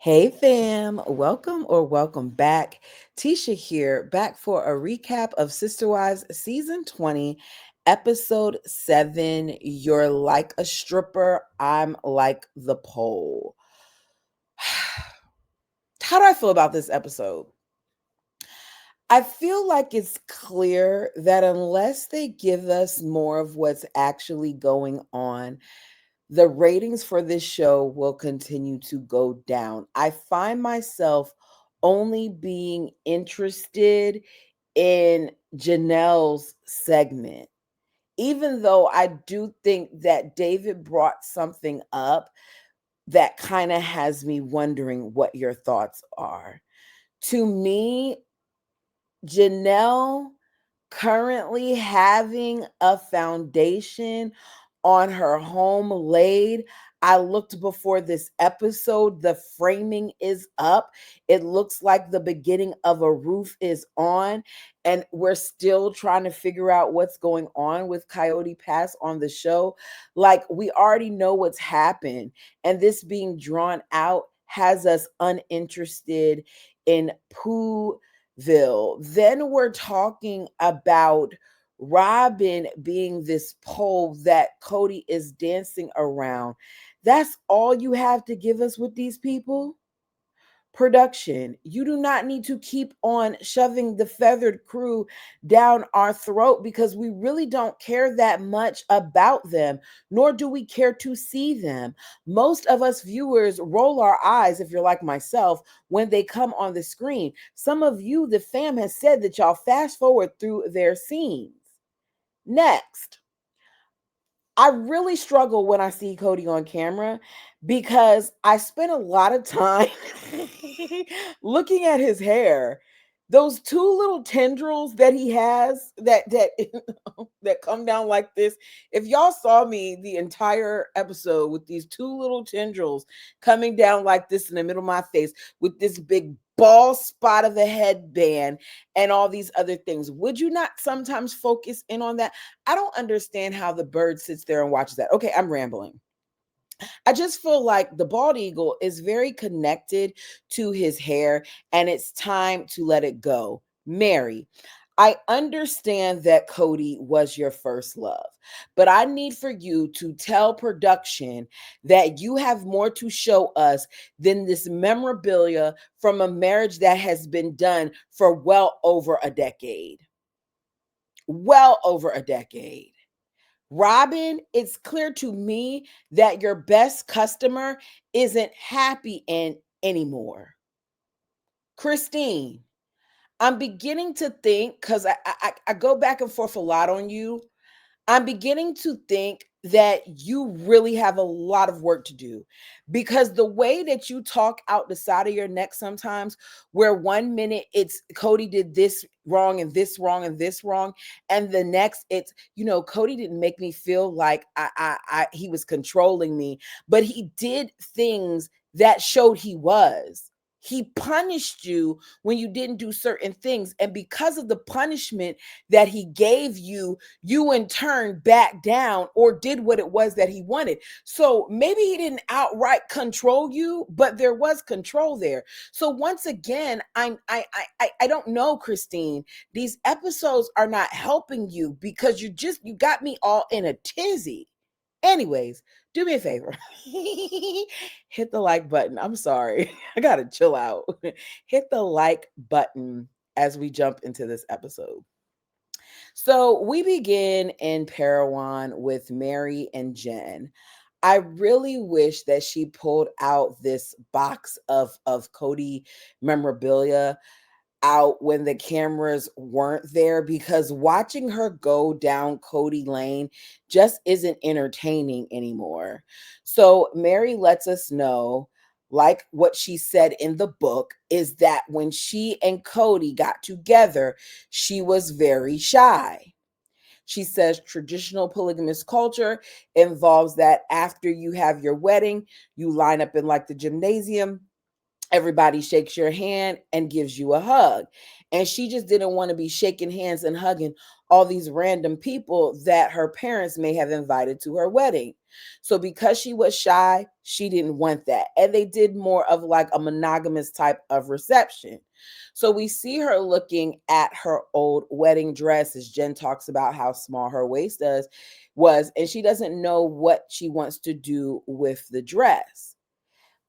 Hey fam, welcome or welcome back. Tisha here, back for a recap of Sister Wives Season 20, Episode 7. You're like a stripper, I'm like the pole. How do I feel about this episode? I feel like it's clear that unless they give us more of what's actually going on, the ratings for this show will continue to go down. I find myself only being interested in Janelle's segment, even though I do think that David brought something up that kind of has me wondering what your thoughts are. To me, Janelle currently having a foundation on her home laid. I looked before this episode. The framing is up. It looks like the beginning of a roof is on, and we're still trying to figure out what's going on with Coyote Pass on the show. Like, we already know what's happened, and this being drawn out has us uninterested in Pooville. Then we're talking about Robin being this pole that Cody is dancing around. That's all you have to give us with these people? Production, you do not need to keep on shoving the feathered crew down our throat because we really don't care that much about them, nor do we care to see them. Most of us viewers roll our eyes, if you're like myself, when they come on the screen. Some of you, the fam, has said that y'all fast forward through their scenes. Next, I really struggle when I see Cody on camera because I spent a lot of time looking at his hair. Those two little tendrils that he has that that come down like this. If y'all saw me the entire episode with these two little tendrils coming down like this in the middle of my face with this big bald spot of a headband and all these other things, would you not sometimes focus in on that? I don't understand how the bird sits there and watches that. Okay, I'm rambling. I just feel like the bald eagle is very connected to his hair and it's time to let it go. Mary, I understand that Cody was your first love, but I need for you to tell production that you have more to show us than this memorabilia from a marriage that has been done for well over a decade. Well over a decade. Robin, it's clear to me that your best customer isn't happy in anymore. Christine, I'm beginning to think, because I go back and forth a lot on you. I'm beginning to think that you really have a lot of work to do because the way that you talk out the side of your neck sometimes, where 1 minute it's Cody did this wrong and this wrong and this wrong, and the next it's Cody didn't make me feel like he was controlling me, but he did things that showed he was. He punished you when you didn't do certain things, and because of the punishment that he gave you, you in turn backed down or did what it was that he wanted. So maybe he didn't outright control you, but there was control there. So once again, I don't know, Christine. These episodes are not helping you because you got me all in a tizzy. Anyways, do me a favor. Hit the like button. I'm sorry. I gotta chill out. Hit the like button as we jump into this episode. So we begin in Parowan with Mary and Jen. I really wish that she pulled out this box of Cody memorabilia out when the cameras weren't there, because watching her go down Cody Lane just isn't entertaining anymore. So Mary lets us know, like what she said in the book, is that when she and Cody got together, she was very shy. She says traditional polygamous culture involves that after you have your wedding, you line up in like the gymnasium Everybody shakes your hand and gives you a hug. And she just didn't want to be shaking hands and hugging all these random people that her parents may have invited to her wedding. So because she was shy, she didn't want that. And they did more of like a monogamous type of reception. So we see her looking at her old wedding dress as Jen talks about how small her waist was, and she doesn't know what she wants to do with the dress.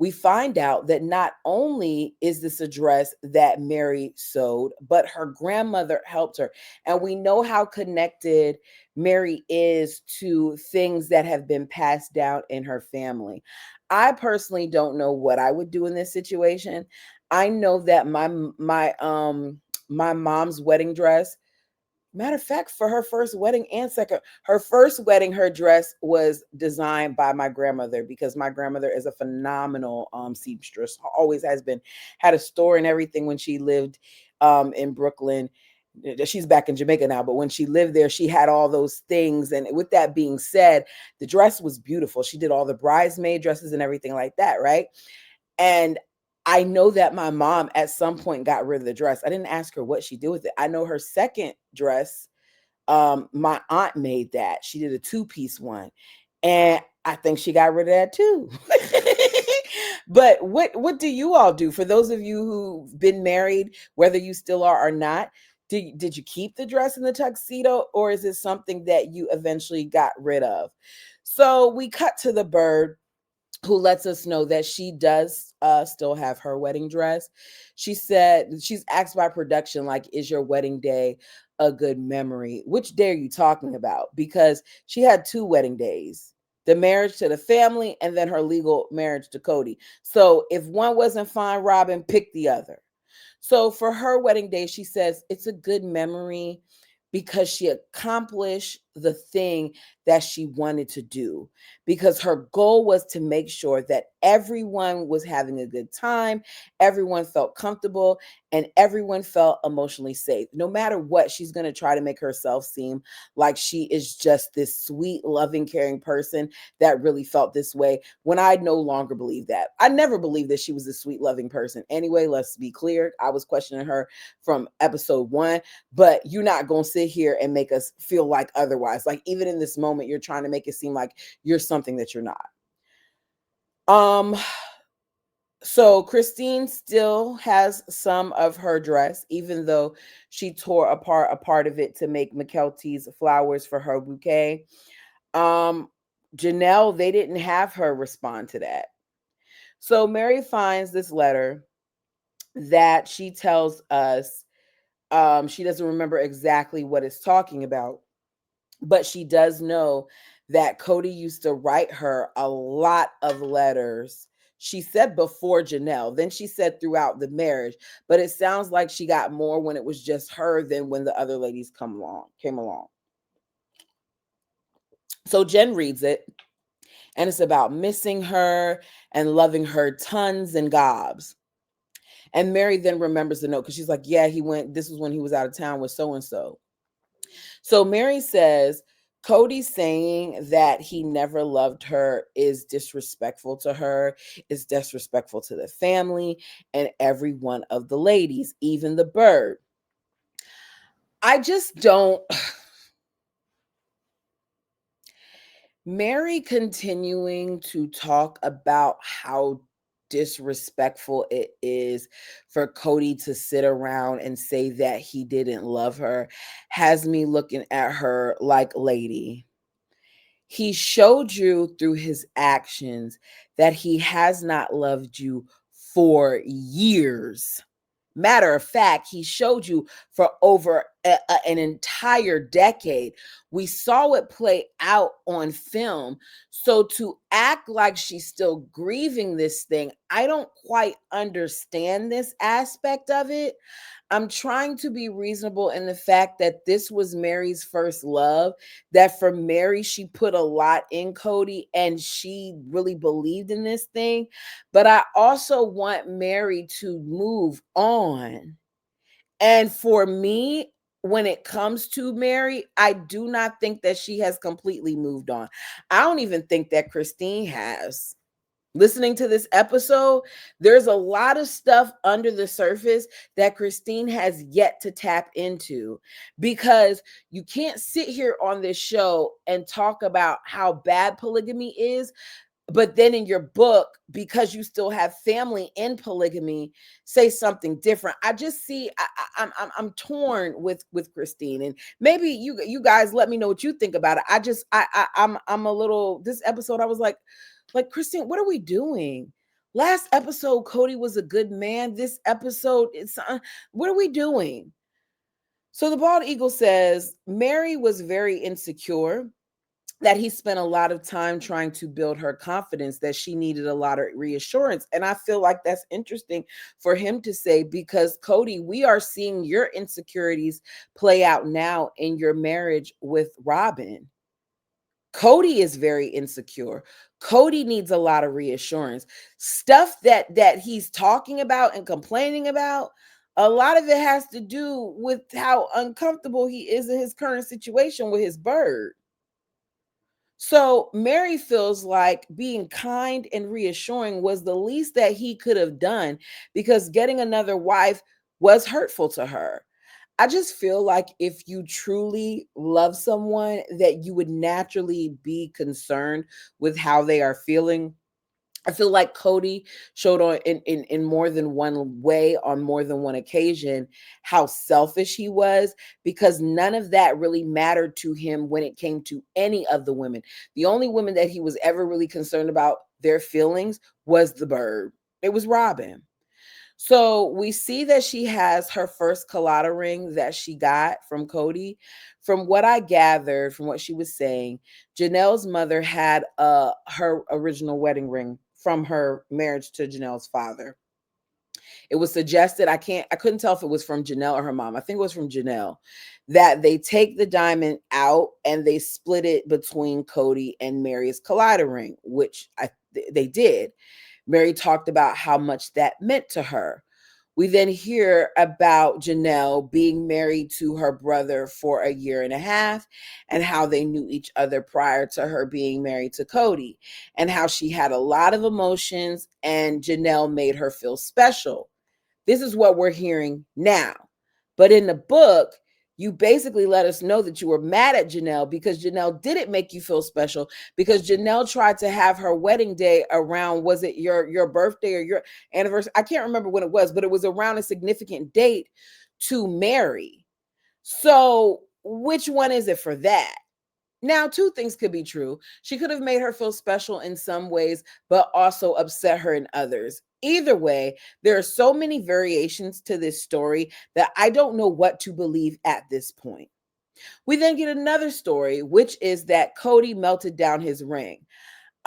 We find out that not only is this a dress that Mary sewed, but her grandmother helped her. And we know how connected Mary is to things that have been passed down in her family. I personally don't know what I would do in this situation. I know that my mom's wedding dress. Matter of fact, for her first wedding and second, her first wedding, her dress was designed by my grandmother because my grandmother is a phenomenal seamstress, always has been, had a store and everything when she lived in Brooklyn. She's back in Jamaica now, but when she lived there, she had all those things. And with that being said, the dress was beautiful. She did all the bridesmaid dresses and everything like that, right? And I know that my mom at some point got rid of the dress. I didn't ask her what she did with it. I know her second dress, my aunt made that. She did a two-piece one. And I think she got rid of that too. But what do you all do? For those of you who've been married, whether you still are or not, did you keep the dress and the tuxedo, or is it something that you eventually got rid of? So we cut to the bird, who lets us know that she does still have her wedding dress. She said she's asked by production, like, is your wedding day a good memory? Which day are you talking about? Because she had two wedding days, the marriage to the family and then her legal marriage to Cody. So if one wasn't fine, Robin, pick the other. So for her wedding day, she says it's a good memory because she accomplished the thing that she wanted to do, because her goal was to make sure that everyone was having a good time, everyone felt comfortable, and everyone felt emotionally safe. No matter what, she's going to try to make herself seem like she is just this sweet, loving, caring person that really felt this way, when I no longer believe that. I never believed that she was a sweet, loving person. Anyway, let's be clear. I was questioning her from episode 1, but you're not going to sit here and make us feel like otherwise. Like, even in this moment, you're trying to make it seem like you're something that you're not. Um, so Christine still has some of her dress, even though she tore apart a part of it to make McKelty's flowers for her bouquet. Um, Janelle, they didn't have her respond to that. So Mary finds this letter that she tells us, she doesn't remember exactly what it's talking about, but she does know that Cody used to write her a lot of letters. She said before Janelle, then she said throughout the marriage, but it sounds like she got more when it was just her than when the other ladies came along. So Jen reads it, and it's about missing her and loving her tons and gobs. And Mary then remembers the note because she's like, yeah, he went, this was when he was out of town with so and so. So Mary says, Cody saying that he never loved her is disrespectful to her, is disrespectful to the family and every one of the ladies, even the bird. I just don't. Mary continuing to talk about how disrespectful it is for Cody to sit around and say that he didn't love her has me looking at her like, lady, he showed you through his actions that he has not loved you for years. Matter of fact, he showed you for over an entire decade. We saw it play out on film. So to act like she's still grieving this thing, I don't quite understand this aspect of it. I'm trying to be reasonable in the fact that this was Mary's first love, that for Mary, she put a lot in Cody and she really believed in this thing. But I also want Mary to move on. And for me, when it comes to Mary, I do not think that she has completely moved on. I don't even think that Christine has. Listening to this episode, there's a lot of stuff under the surface that Christine has yet to tap into, because you can't sit here on this show and talk about how bad polygamy is, but then in your book, because you still have family in polygamy, say something different. I just see I'm torn with Christine, and maybe you guys let me know what you think about it. I'm a little, this episode I was like, Christine, what are we doing? Last episode, Cody was a good man. This episode, it's what are we doing? So the bald eagle says Mary was very insecure, that he spent a lot of time trying to build her confidence, that she needed a lot of reassurance. And I feel like that's interesting for him to say, because Cody, we are seeing your insecurities play out now in your marriage with Robin. Cody is very insecure. Cody needs a lot of reassurance. Stuff that he's talking about and complaining about, a lot of it has to do with how uncomfortable he is in his current situation with his bird. So Mary feels like being kind and reassuring was the least that he could have done, because getting another wife was hurtful to her. I just feel like if you truly love someone, that you would naturally be concerned with how they are feeling. I feel like Cody showed on in more than one way, on more than one occasion, how selfish he was, because none of that really mattered to him when it came to any of the women. The only women that he was ever really concerned about their feelings was the bird. It was Robin. So we see that she has her first colada ring that she got from Cody. From what I gathered from what she was saying, Janelle's mother had her original wedding ring from her marriage to Janelle's father. It was suggested, I couldn't tell if it was from Janelle or her mom. I think it was from Janelle, that they take the diamond out and they split it between Cody and Mary's collider ring, which they did. Mary talked about how much that meant to her. We then hear about Janelle being married to her brother for a year and a half, and how they knew each other prior to her being married to Cody, and how she had a lot of emotions and Janelle made her feel special. This is what we're hearing now. But in the book, you basically let us know that you were mad at Janelle because Janelle didn't make you feel special, because Janelle tried to have her wedding day around, was it your birthday or your anniversary? I can't remember when it was, but it was around a significant date to Mary. So which one is it for that? Now, two things could be true. She could have made her feel special in some ways, but also upset her in others. Either way, there are so many variations to this story that I don't know what to believe at this point. We then get another story, which is that Cody melted down his ring.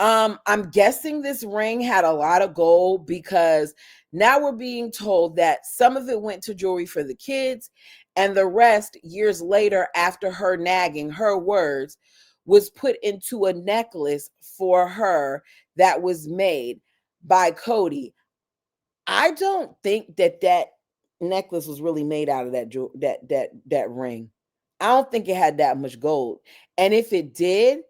I'm guessing this ring had a lot of gold, because now we're being told that some of it went to jewelry for the kids, and the rest, years later, after her nagging, her words, was put into a necklace for her that was made by Cody. I don't think that necklace was really made out of that ring. I don't think it had that much gold. And if it did,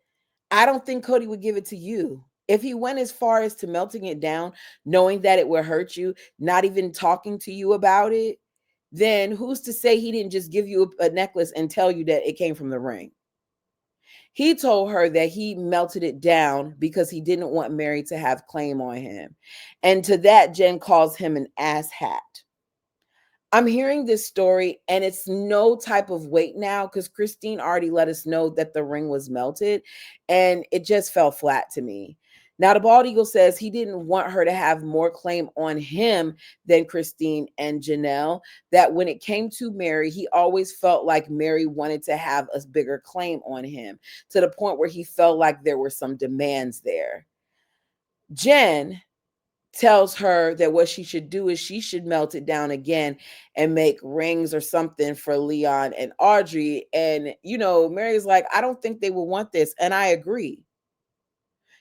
I don't think Cody would give it to you. If he went as far as to melting it down, knowing that it would hurt you, not even talking to you about it, then who's to say he didn't just give you a necklace and tell you that it came from the ring? He told her that he melted it down because he didn't want Mary to have claim on him. And to that, Jen calls him an asshat. I'm hearing this story and it's no type of weight now, because Christine already let us know that the ring was melted, and it just fell flat to me. Now, the bald eagle says he didn't want her to have more claim on him than Christine and Janelle, that when it came to Mary, he always felt like Mary wanted to have a bigger claim on him, to the point where he felt like there were some demands there. Jen tells her that what she should do is she should melt it down again and make rings or something for Leon and Audrey. And, Mary's like, I don't think they will want this. And I agree.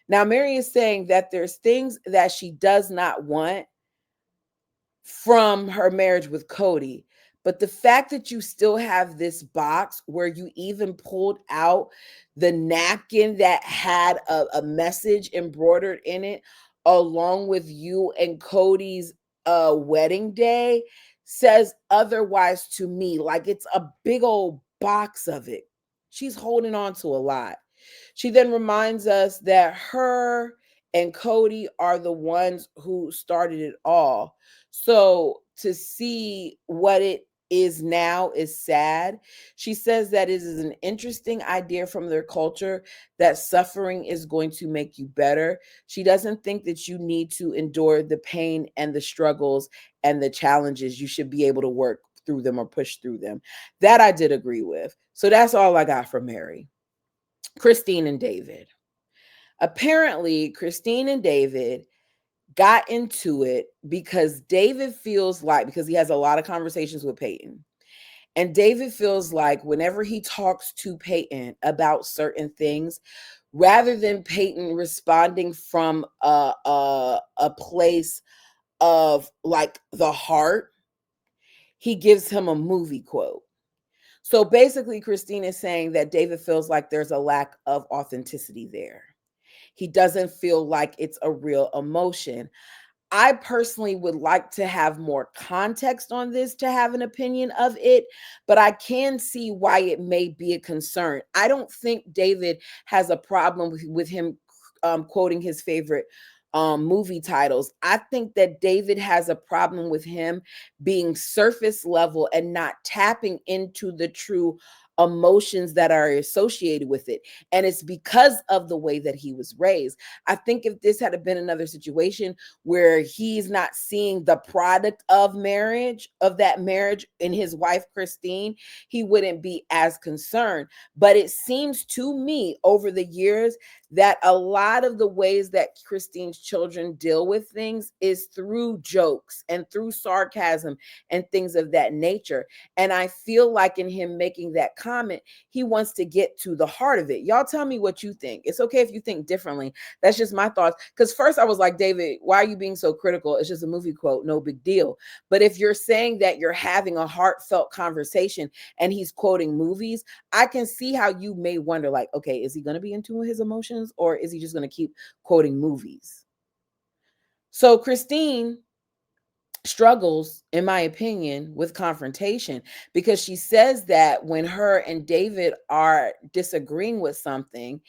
Now, Mary is saying that there's things that she does not want from her marriage with Cody. But the fact that you still have this box where you even pulled out the napkin that had a message embroidered in it, along with you and Cody's wedding day says otherwise to me. Like it's a big old box of it. She's holding on to a lot. She then reminds us that her and Cody are the ones who started it all. So to see what it is now is sad. She says that it is an interesting idea from their culture that suffering is going to make you better. She doesn't think that you need to endure the pain and the struggles and the challenges. You should be able to work through them or push through them. That I did agree with. So that's all I got from Mary. Christine and David. Apparently, Christine and David got into it because David feels like, because he has a lot of conversations with Peyton, and David feels like whenever he talks to Peyton about certain things, rather than Peyton responding from a place of like the heart, he gives him a movie quote. So basically, Christine is saying that David feels like there's a lack of authenticity there. He doesn't feel like it's a real emotion. I personally would like to have more context on this to have an opinion of it, but I can see why it may be a concern. I don't think David has a problem with him quoting his favorite movie titles. I think that David has a problem with him being surface level and not tapping into the true emotions that are associated with it. And it's because of the way that he was raised. I think if this had been another situation where he's not seeing the product of marriage, of that marriage in his wife, Christine, he wouldn't be as concerned. But it seems to me over the years that a lot of the ways that Christine's children deal with things is through jokes and through sarcasm and things of that nature. And I feel like in him making that comment, he wants to get to the heart of it. Y'all tell me what you think. It's okay if you think differently. That's just my thoughts. Because first I was like, David, why are you being so critical? It's just a movie quote, no big deal. But if you're saying that you're having a heartfelt conversation and he's quoting movies, I can see how you may wonder, like, okay, is he going to be in tune with his emotions or is he just going to keep quoting movies? So Christine struggles, in my opinion, with confrontation because she says that when her and David are disagreeing with something,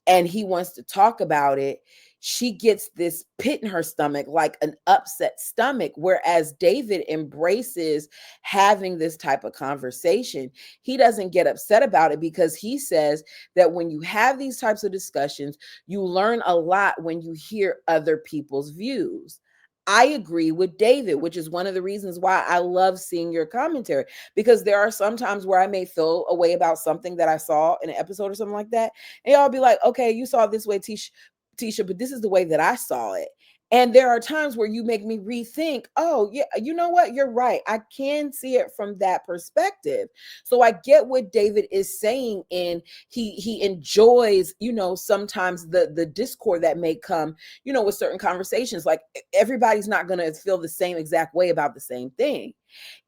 and he wants to talk about it, she gets this pit in her stomach, like an upset stomach. Whereas David embraces having this type of conversation. He doesn't get upset about it because he says that when you have these types of discussions, you learn a lot when you hear other people's views. I agree with David, which is one of the reasons why I love seeing your commentary, because there are some times where I may feel a way about something that I saw in an episode or something like that. And y'all be like, okay, you saw it this way, Tisha, but this is the way that I saw it. And there are times where you make me rethink, oh, yeah, you know what? You're right. I can see it from that perspective. So I get what David is saying, and he enjoys, sometimes the discord that may come, with certain conversations. Like everybody's not going to feel the same exact way about the same thing.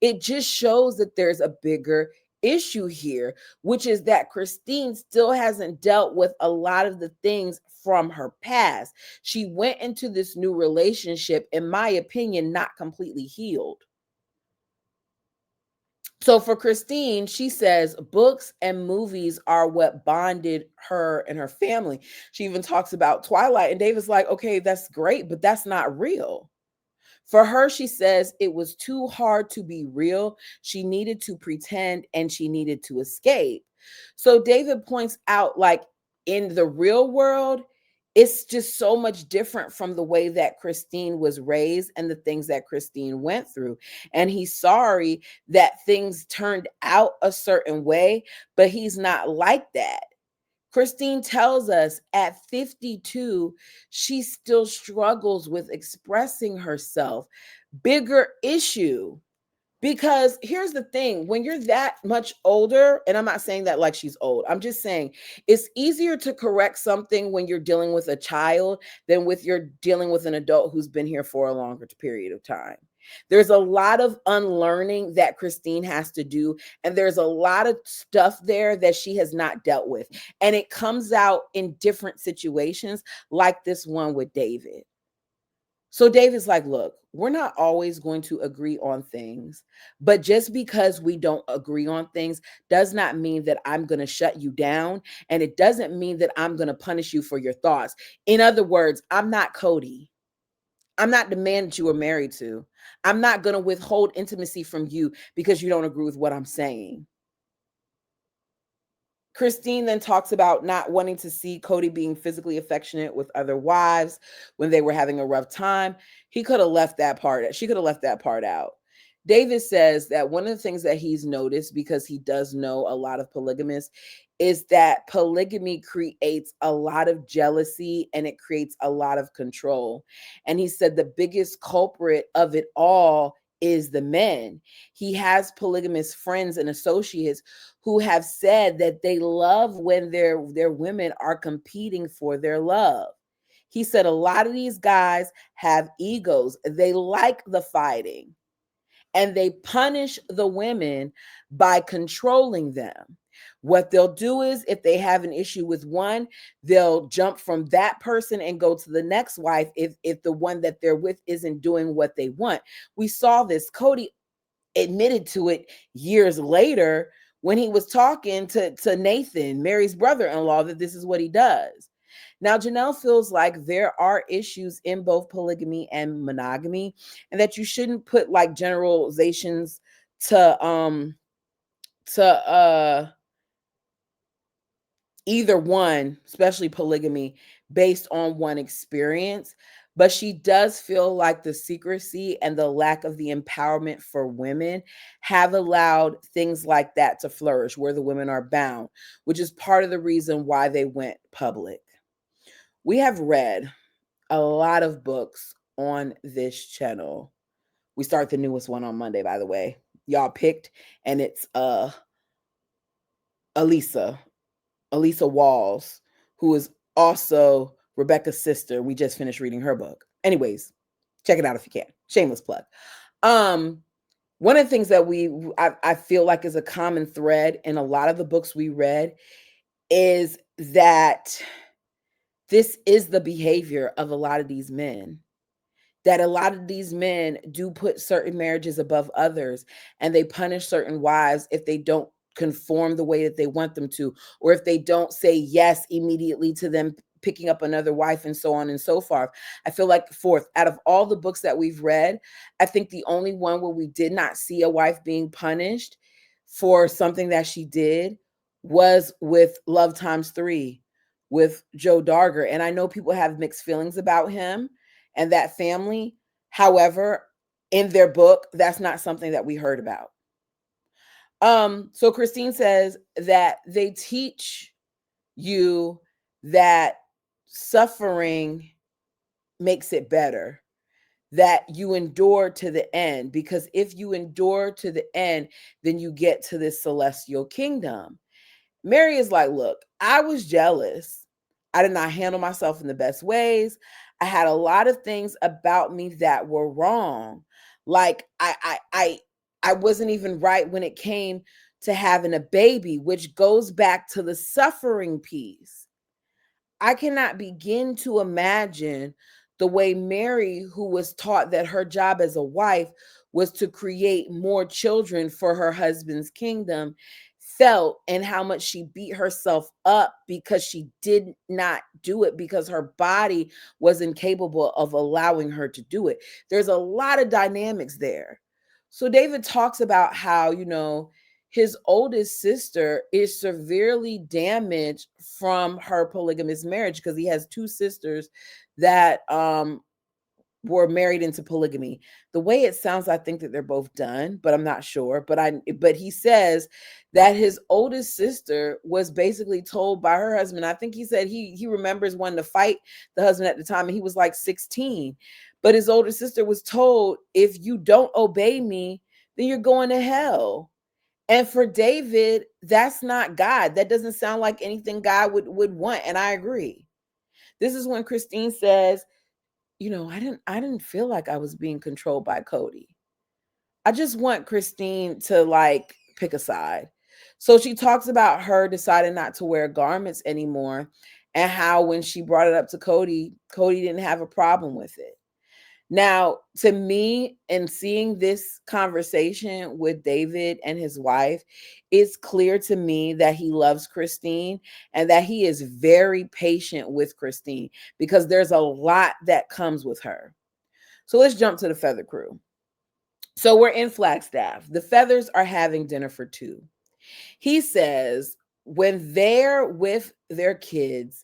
It just shows that there's a bigger issue here, which is that Christine still hasn't dealt with a lot of the things from her past. She went into this new relationship, in my opinion, not completely healed. So for Christine, she says books and movies are what bonded her and her family. She even talks about Twilight, and David's like, okay, that's great, but that's not real. For her, she says it was too hard to be real. She needed to pretend and she needed to escape. So David points out, like, in the real world, it's just so much different from the way that Christine was raised and the things that Christine went through. And he's sorry that things turned out a certain way, but he's not like that. Christine tells us at 52, she still struggles with expressing herself. Bigger issue. Because here's the thing, when you're that much older, and I'm not saying that like she's old, I'm just saying it's easier to correct something when you're dealing with a child than with you're dealing with an adult who's been here for a longer period of time. There's a lot of unlearning that Christine has to do, and there's a lot of stuff there that she has not dealt with. And it comes out in different situations, like this one with David. So David's like, look, we're not always going to agree on things, but just because we don't agree on things does not mean that I'm going to shut you down. And it doesn't mean that I'm going to punish you for your thoughts. In other words, I'm not Cody. I'm not the man that you were married to. I'm not going to withhold intimacy from you because you don't agree with what I'm saying. Christine then talks about not wanting to see Cody being physically affectionate with other wives when they were having a rough time. He could have left that part. She could have left that part out. David says that one of the things that he's noticed, because he does know a lot of polygamists, is that polygamy creates a lot of jealousy and it creates a lot of control. And he said the biggest culprit of it all is the men. He has polygamous friends and associates who have said that they love when their women are competing for their love. He said a lot of these guys have egos. They like the fighting and they punish the women by controlling them. What they'll do is, if they have an issue with one, they'll jump from that person and go to the next wife if the one that they're with isn't doing what they want. We saw this. Cody admitted to it years later when he was talking to Nathan, Mary's brother-in-law, that this is what he does. Now, Janelle feels like there are issues in both polygamy and monogamy, and that you shouldn't put like generalizations to to either one, especially polygamy, based on one experience. But she does feel like the secrecy and the lack of the empowerment for women have allowed things like that to flourish, where the women are bound, which is part of the reason why they went public. We have read a lot of books on this channel. We start the newest one on Monday, by the way. Y'all picked, and it's Elisa Walls, who is also Rebecca's sister. We just finished reading her book. Anyways, check it out if you can. Shameless plug. One of the things that I feel like is a common thread in a lot of the books we read is that this is the behavior of a lot of these men. That a lot of these men do put certain marriages above others, and they punish certain wives if they don't conform the way that they want them to, or if they don't say yes immediately to them picking up another wife, and so on and so forth. I feel like, fourth, out of all the books that we've read, I think the only one where we did not see a wife being punished for something that she did was with Love Times Three with Joe Darger. And I know people have mixed feelings about him and that family. However, in their book, that's not something that we heard about. So Christine says that they teach you that suffering makes it better, that you endure to the end, because if you endure to the end, then you get to this celestial kingdom. Mary is like, look, I was jealous. I did not handle myself in the best ways. I had a lot of things about me that were wrong. Like I wasn't even right when it came to having a baby, which goes back to the suffering piece. I cannot begin to imagine the way Mary, who was taught that her job as a wife was to create more children for her husband's kingdom, felt, and how much she beat herself up because she did not do it, because her body was incapable of allowing her to do it. There's a lot of dynamics there. So David talks about how, his oldest sister is severely damaged from her polygamous marriage, because he has two sisters that were married into polygamy. The way it sounds, I think that they're both done, but I'm not sure. But he says that his oldest sister was basically told by her husband. I think he said he remembers wanting to fight the husband at the time, and he was like 16. But his older sister was told, if you don't obey me, then you're going to hell. And for David, that's not God. That doesn't sound like anything God would want. And I agree. This is when Christine says, I didn't feel like I was being controlled by Cody. I just want Christine to like pick a side. So she talks about her deciding not to wear garments anymore, and how when she brought it up to Cody, Cody didn't have a problem with it. Now, to me, in seeing this conversation with David and his wife, it's clear to me that he loves Christine and that he is very patient with Christine because there's a lot that comes with her. So let's jump to the Feather Crew. So we're in Flagstaff. The Feathers are having dinner for two. He says when they're with their kids,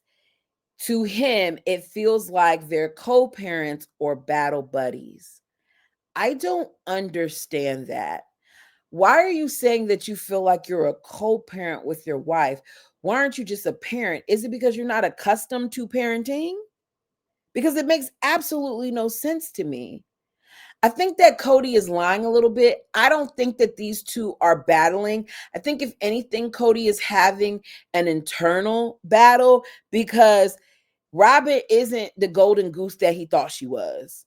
to him, it feels like they're co parents or battle buddies. I don't understand that. Why are you saying that you feel like you're a co parent with your wife? Why aren't you just a parent? Is it because you're not accustomed to parenting? Because it makes absolutely no sense to me. I think that Cody is lying a little bit. I don't think that these two are battling. I think, if anything, Cody is having an internal battle because Robin isn't the golden goose that he thought she was.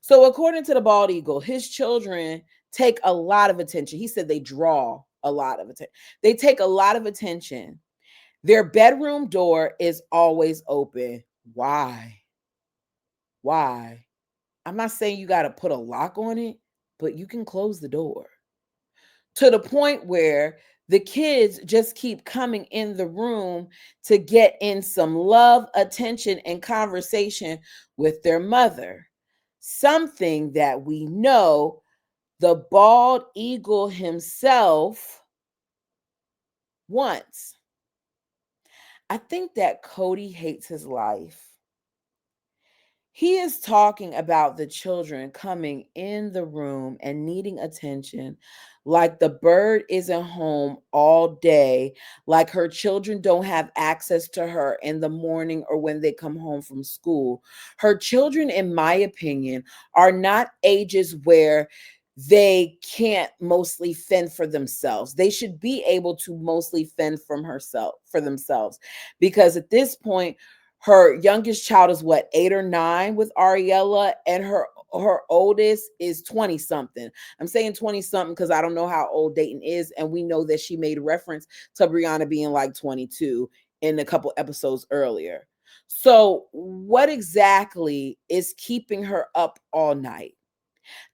So, according to the bald eagle, his children take a lot of attention. He said they draw a lot of attention. They take a lot of attention. Their bedroom door is always open. Why? Why? I'm not saying you got to put a lock on it, but you can close the door to the point where the kids just keep coming in the room to get in some love, attention, and conversation with their mother. Something that we know the bald eagle himself wants. I think that Cody hates his life. He is talking about the children coming in the room and needing attention, like the bird isn't home all day, like her children don't have access to her in the morning or when they come home from school. Her children, in my opinion, are not ages where they can't mostly fend for themselves. They should be able to mostly fend from herself for themselves, because at this point her youngest child is what, 8 or 9 with Ariella, and her oldest is 20 something. I'm saying 20 something because I don't know how old Dayton is, and we know that she made reference to Brianna being like 22 in a couple episodes earlier. So what exactly is keeping her up all night?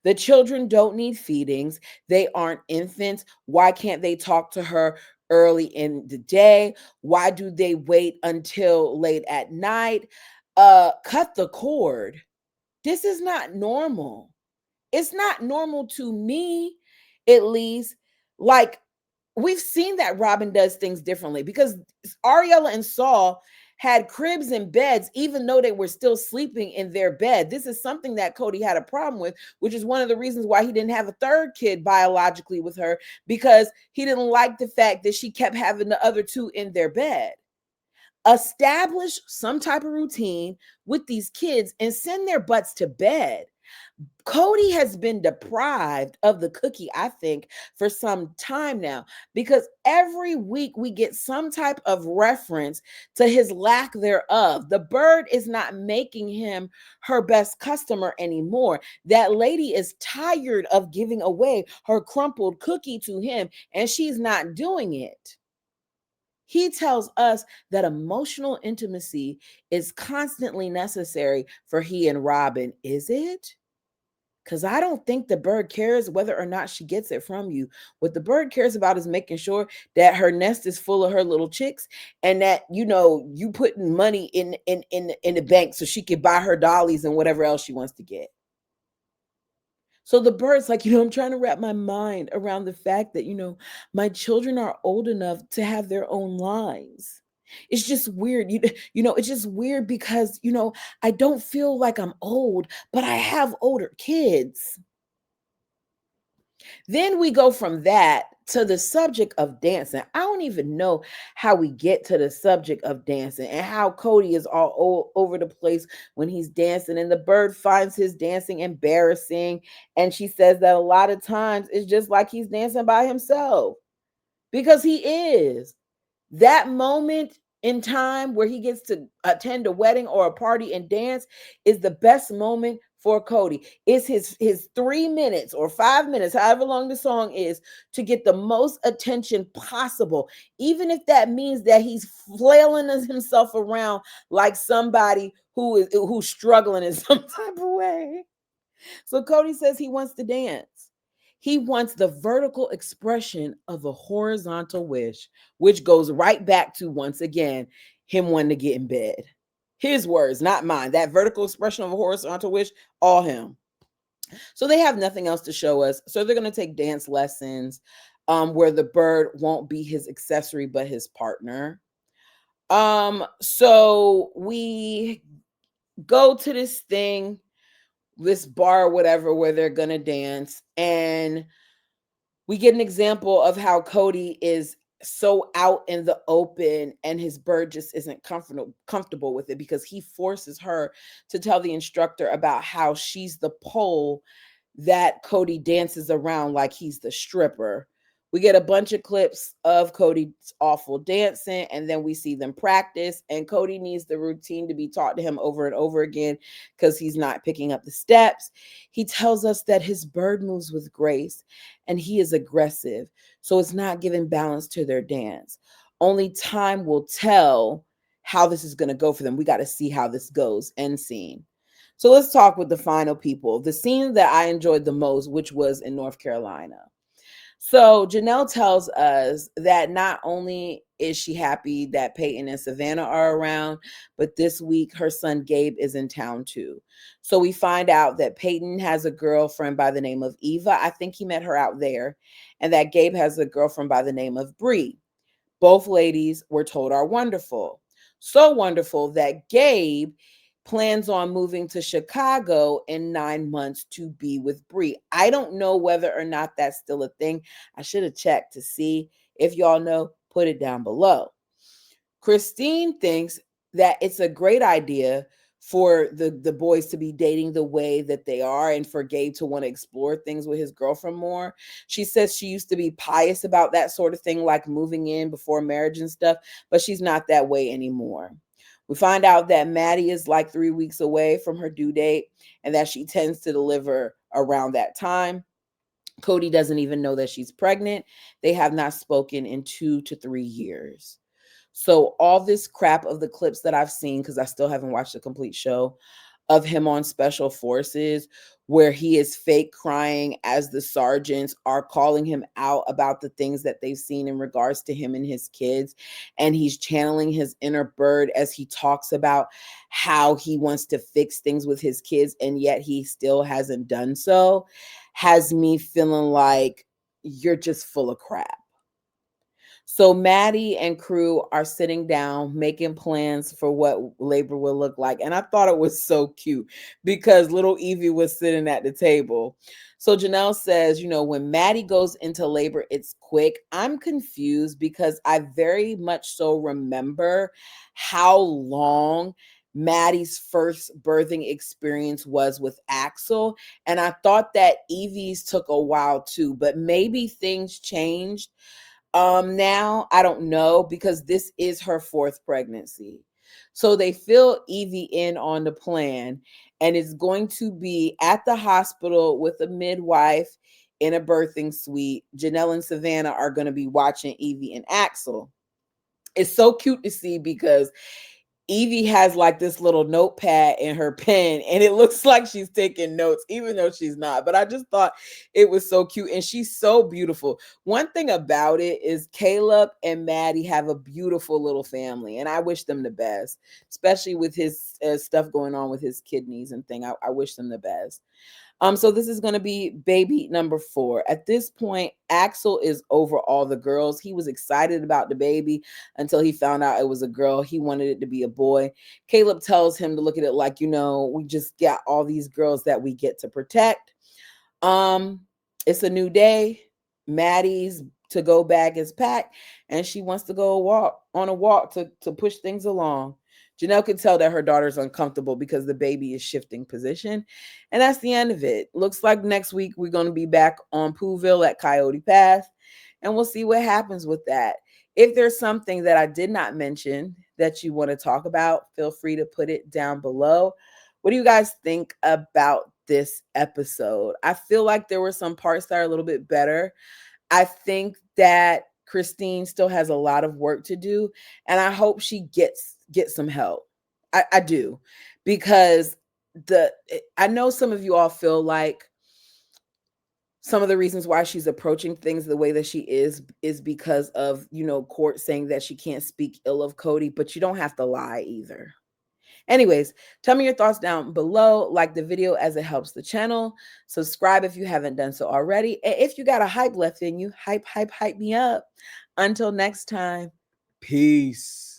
The children don't need feedings. They aren't infants. Why can't they talk to her early in the day? Why do they wait until late at night? Cut the cord. This is not normal. It's not normal to me, at least. Like, we've seen that Robin does things differently because Ariella and Saul had cribs and beds, even though they were still sleeping in their bed. This is something that Cody had a problem with, which is one of the reasons why he didn't have a third kid biologically with her, because he didn't like the fact that she kept having the other two in their bed. Establish some type of routine with these kids and send their butts to bed. Cody has been deprived of the cookie, I think, for some time now, because every week we get some type of reference to his lack thereof. The bird is not making him her best customer anymore. That lady is tired of giving away her crumpled cookie to him, and she's not doing it. He tells us that emotional intimacy is constantly necessary for he and Robin. Is it? Because I don't think the bird cares whether or not she gets it from you. What the bird cares about is making sure that her nest is full of her little chicks, and that, you putting money in the bank so she can buy her dollies and whatever else she wants to get. So the bird's like, I'm trying to wrap my mind around the fact that, my children are old enough to have their own lives. It's just weird. It's just weird because, I don't feel like I'm old, but I have older kids. Then we go from that to the subject of dancing. I don't even know how we get to the subject of dancing and how Cody is all over the place when he's dancing, and the bird finds his dancing embarrassing. And she says that a lot of times it's just like he's dancing by himself, because he is. That moment in time where he gets to attend a wedding or a party and dance is the best moment for Cody. It's his 3 minutes or 5 minutes, however long the song is, to get the most attention possible, even if that means that he's flailing himself around like somebody who's struggling in some type of way. So Cody says he wants to dance. He wants the vertical expression of a horizontal wish, which goes right back to, once again, him wanting to get in bed. His words, not mine. That vertical expression of a horizontal wish, all him. So they have nothing else to show us. So they're going to take dance lessons, where the bird won't be his accessory, but his partner. So we go to this thing, this bar, whatever, where they're going to dance. And we get an example of how Cody is so out in the open and his bird just isn't comfortable with it, because he forces her to tell the instructor about how she's the pole that Cody dances around like he's the stripper. We get a bunch of clips of Cody's awful dancing, and then we see them practice. And Cody needs the routine to be taught to him over and over again because he's not picking up the steps. He tells us that his bird moves with grace and he is aggressive, so it's not giving balance to their dance. Only time will tell how this is going to go for them. We got to see how this goes. End scene. So let's talk with the final people. The scene that I enjoyed the most, which was in North Carolina. So Janelle tells us that not only is she happy that Peyton and Savannah are around, but this week her son Gabe is in town too. So we find out that Peyton has a girlfriend by the name of Eva. I think he met her out there. And that Gabe has a girlfriend by the name of Bree. Both ladies, we're told, are wonderful. So wonderful that Gabe plans on moving to Chicago in 9 months to be with Bree. I don't know whether or not that's still a thing. I should have checked to see. If y'all know, put it down below. Christine thinks that it's a great idea for the boys to be dating the way that they are, and for Gabe to want to explore things with his girlfriend more. She says she used to be pious about that sort of thing, like moving in before marriage and stuff, but she's not that way anymore. We find out that Maddie is like 3 weeks away from her due date and that she tends to deliver around that time. Cody doesn't even know that she's pregnant. They have not spoken in 2 to 3 years. So all this crap of the clips that I've seen, because I still haven't watched the complete show, of him on special forces, where he is fake crying as the sergeants are calling him out about the things that they've seen in regards to him and his kids. And he's channeling his inner bird as he talks about how he wants to fix things with his kids, and yet he still hasn't done so, has me feeling like you're just full of crap. So Maddie and crew are sitting down making plans for what labor will look like. And I thought it was so cute because little Evie was sitting at the table. So Janelle says, when Maddie goes into labor, it's quick. I'm confused because I very much so remember how long Maddie's first birthing experience was with Axel. And I thought that Evie's took a while too, but maybe things changed. Now I don't know, because this is her fourth pregnancy. So they fill Evie in on the plan, and it's going to be at the hospital with a midwife in a birthing suite. Janelle and Savannah are going to be watching Evie and Axel. It's so cute to see because Evie has like this little notepad in her pen, and it looks like she's taking notes, even though she's not. But I just thought it was so cute, and she's so beautiful. One thing about it is Caleb and Maddie have a beautiful little family, and I wish them the best, especially with his stuff going on with his kidneys and thing. I wish them the best. So this is going to be baby number 4. At this point, Axel is over all the girls. He was excited about the baby until he found out it was a girl. He wanted it to be a boy. Caleb tells him to look at it like, we just got all these girls that we get to protect. It's a new day. Maddie's to-go bag is packed, and she wants to go on a walk to push things along. Janelle can tell that her daughter's uncomfortable because the baby is shifting position. And that's the end of it. Looks like next week we're going to be back on Pooville at Coyote Path, and we'll see what happens with that. If there's something that I did not mention that you want to talk about, feel free to put it down below. What do you guys think about this episode? I feel like there were some parts that are a little bit better. I think that Christine still has a lot of work to do, and I hope she gets some help. I do, because I know some of you all feel like some of the reasons why she's approaching things the way that she is because of, court saying that she can't speak ill of Cody, but you don't have to lie either. Anyways, tell me your thoughts down below. Like the video as it helps the channel. Subscribe if you haven't done so already. And if you got a hype left in you, hype me up. Until next time, peace.